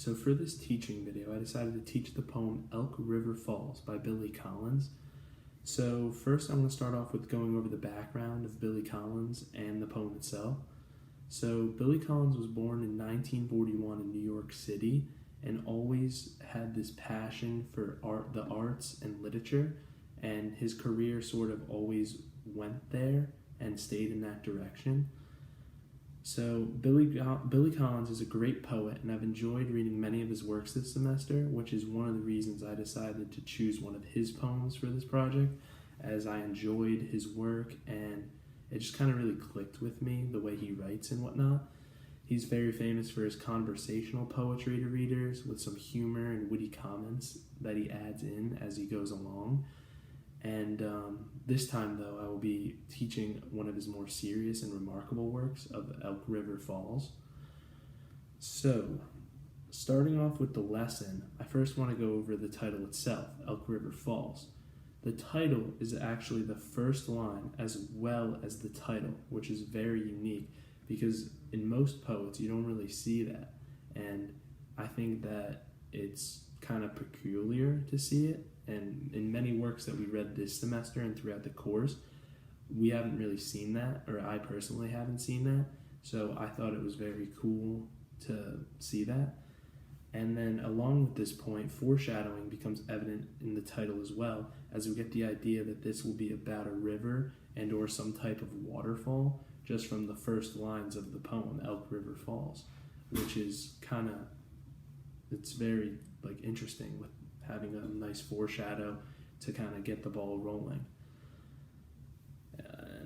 So for this teaching video, I decided to teach the poem Elk River Falls by Billy Collins. So first I'm going to start off with going over the background of Billy Collins and the poem itself. So Billy Collins was born in 1941 in New York City and always had this passion for the arts and literature, and his career sort of always went there and stayed in that direction. So Billy Collins is a great poet, and I've enjoyed reading many of his works this semester, which is one of the reasons I decided to choose one of his poems for this project, as I enjoyed his work and it just kind of really clicked with me, the way he writes and whatnot. He's very famous for his conversational poetry to readers with some humor and witty comments that he adds in as he goes along. And this time, though, I will be teaching one of his more serious and remarkable works of Elk River Falls. So, starting off with the lesson, I first want to go over the title itself, Elk River Falls. The title is actually the first line as well as the title, which is very unique because in most poets you don't really see that. And I think that it's kind of peculiar to see it. And in many works that we read this semester and throughout the course, we haven't really seen that, or I personally haven't seen that. So I thought it was very cool to see that. And then along with this point, foreshadowing becomes evident in the title as well, as we get the idea that this will be about a river and or some type of waterfall just from the first lines of the poem, Elk River Falls, which is it's very interesting with having a nice foreshadow to kind of get the ball rolling.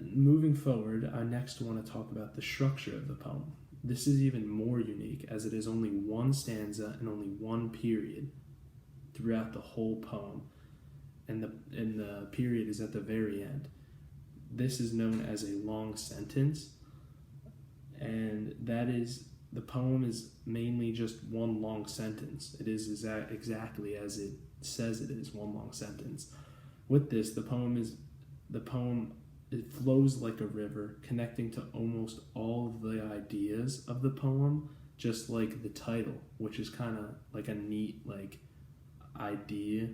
Moving forward, I next want to talk about the structure of the poem. This is even more unique as it is only one stanza and only one period throughout the whole poem, and the period is at the very end. This is known as a long sentence, and that is, the poem is mainly just one long sentence. It is exactly as it says it is, one long sentence. With this, the poem it flows like a river, connecting to almost all of the ideas of the poem, just like the title, which is kind of like a neat idea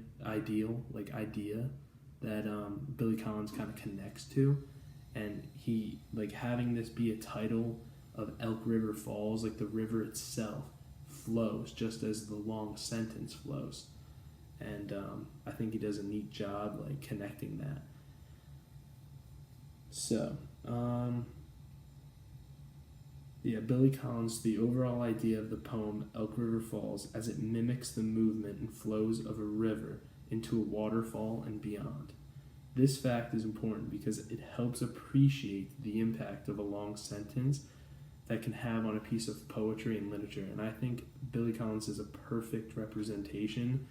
that Billy Collins kind of connects to. And he, having this be a title of Elk River Falls, the river itself flows just as the long sentence flows. And I think he does a neat job connecting that. So, Billy Collins, the overall idea of the poem Elk River Falls, as it mimics the movement and flows of a river into a waterfall and beyond. This fact is important because it helps appreciate the impact of a long sentence that can have on a piece of poetry and literature. And I think Billy Collins is a perfect representation,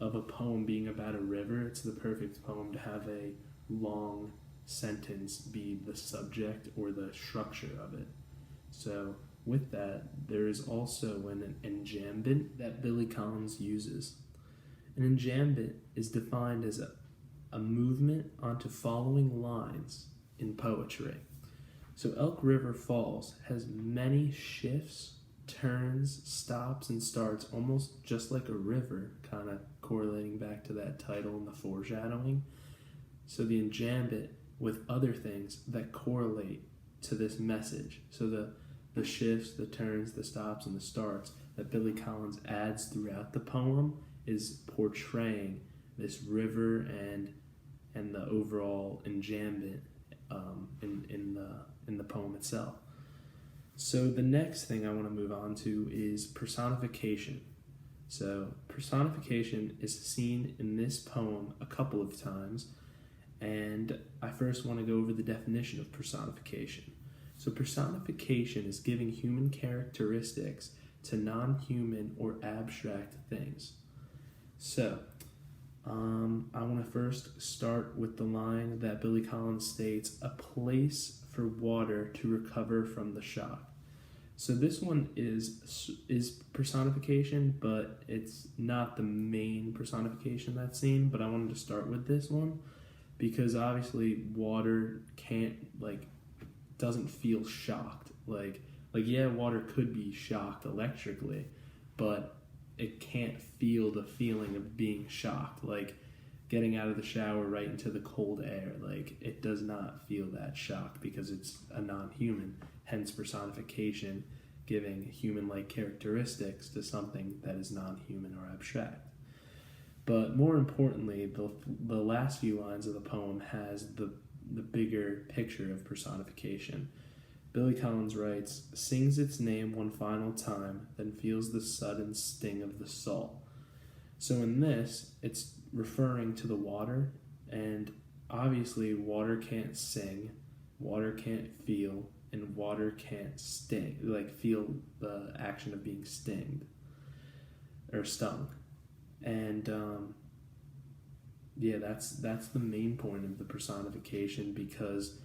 of a poem being about a river. It's the perfect poem to have a long sentence be the subject or the structure of it. So with that, there is also an enjambment that Billy Collins uses. An enjambment is defined as a movement onto following lines in poetry. So Elk River Falls has many shifts, turns, stops, and starts, almost just like a river, kind of correlating back to that title and the foreshadowing. So the enjambment with other things that correlate to this message. So the shifts, the turns, the stops, and the starts that Billy Collins adds throughout the poem is portraying this river and the overall enjambment in the poem itself. So the next thing I want to move on to is personification. So personification is seen in this poem a couple of times, and I first want to go over the definition of personification. So personification is giving human characteristics to non-human or abstract things. So I want to first start with the line that Billy Collins states, "A place for water to recover from the shock." So this one is personification, but it's not the main personification that's seen. But I wanted to start with this one because obviously water doesn't feel shocked. Water could be shocked electrically, but it can't feel the feeling of being shocked, like getting out of the shower right into the cold air. Like, it does not feel that shock because it's a non-human, hence personification, giving human-like characteristics to something that is non-human or abstract. But more importantly, the last few lines of the poem has the bigger picture of personification. Billy Collins writes, "Sings its name one final time, then feels the sudden sting of the salt." So in this, it's referring to the water, and obviously water can't sing, water can't feel, and water can't sting, like feel the action of being stinged or stung. And that's the main point of the personification, because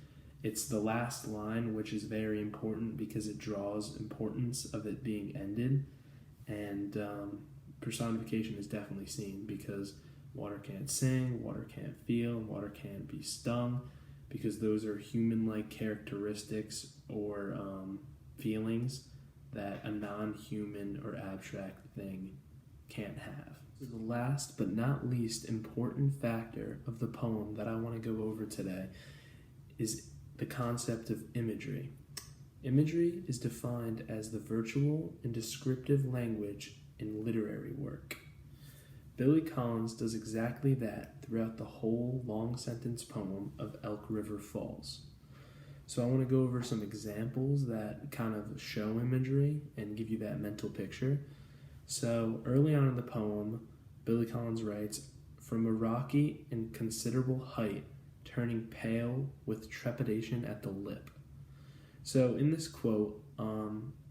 it's the last line, which is very important because it draws importance of it being ended. And personification is definitely seen because water can't sing, water can't feel, and water can't be stung, because those are human-like characteristics or feelings that a non-human or abstract thing can't have. The last but not least important factor of the poem that I want to go over today is the concept of imagery. Imagery is defined as the virtual and descriptive language in literary work. Billy Collins does exactly that throughout the whole long sentence poem of Elk River Falls. So I want to go over some examples that kind of show imagery and give you that mental picture. So early on in the poem, Billy Collins writes, "From a rocky and considerable height, turning pale with trepidation at the lip." So in this quote,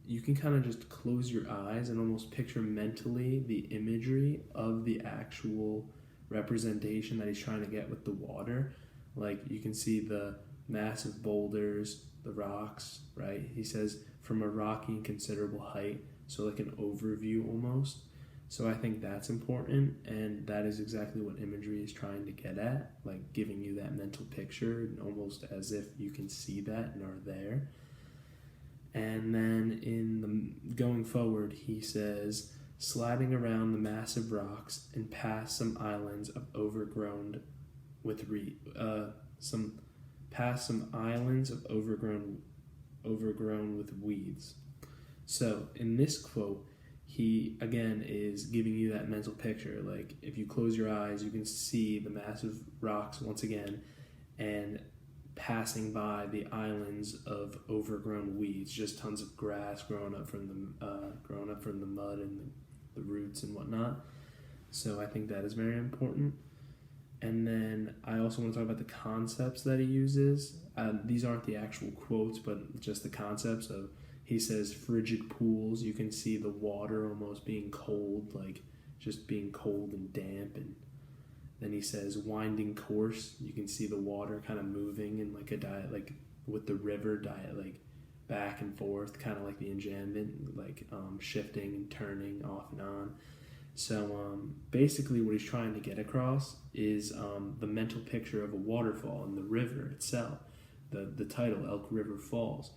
you can kind of just close your eyes and almost picture mentally the imagery of the actual representation that he's trying to get with the water. Like, you can see the massive boulders, the rocks, right? He says from a rocky and considerable height, so like an overview almost. So I think that's important, and that is exactly what imagery is trying to get at, like giving you that mental picture, almost as if you can see that and are there. And then going forward, he says, "Sliding around the massive rocks and past some islands of overgrown with overgrown with weeds." So in this quote, he again is giving you that mental picture. Like, if you close your eyes, you can see the massive rocks once again, and passing by the islands of overgrown weeds, just tons of grass growing up from the mud and the roots and whatnot. So I think that is very important. And then I also want to talk about the concepts that he uses. These aren't the actual quotes, but just the concepts of, he says frigid pools. You can see the water almost being cold, like just being cold and damp. And then he says winding course. You can see the water kind of moving in like a diet, like with the river diet, like back and forth, kind of like the enjambment, like shifting and turning off and on. So basically what he's trying to get across is the mental picture of a waterfall and the river itself, the title, Elk River Falls.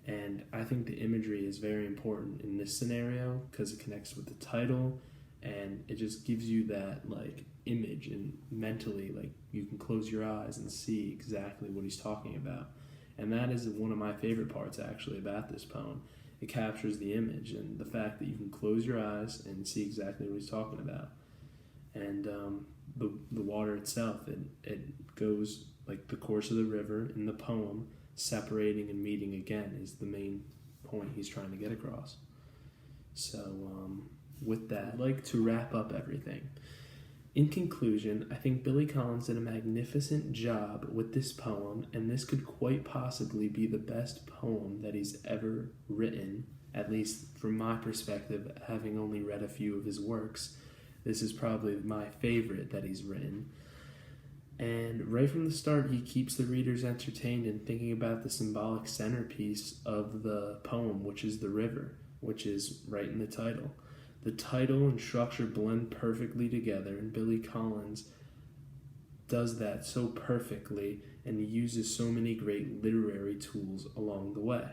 And I think the imagery is very important in this scenario because it connects with the title, and it just gives you that like image, and mentally, like, you can close your eyes and see exactly what he's talking about. And that is one of my favorite parts actually about this poem. It captures the image and the fact that you can close your eyes and see exactly what he's talking about. And the water itself, it goes like the course of the river in the poem, separating and meeting again is the main point he's trying to get across. So with that, I'd like to wrap up everything. In conclusion, I think Billy Collins did a magnificent job with this poem, and this could quite possibly be the best poem that he's ever written, at least from my perspective, having only read a few of his works. This is probably my favorite that he's written. And right from the start, he keeps the readers entertained and thinking about the symbolic centerpiece of the poem, which is the river, which is right in the title. The title and structure blend perfectly together, and Billy Collins does that so perfectly, and he uses so many great literary tools along the way.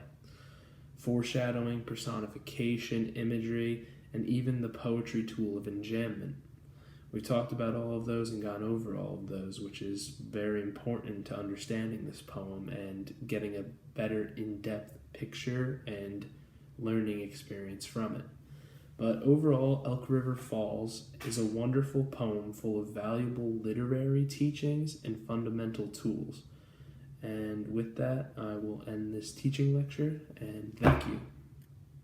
Foreshadowing, personification, imagery, and even the poetry tool of enjambment. We talked about all of those and gone over all of those, which is very important to understanding this poem and getting a better in-depth picture and learning experience from it. But overall, Elk River Falls is a wonderful poem full of valuable literary teachings and fundamental tools. And with that, I will end this teaching lecture, and thank you.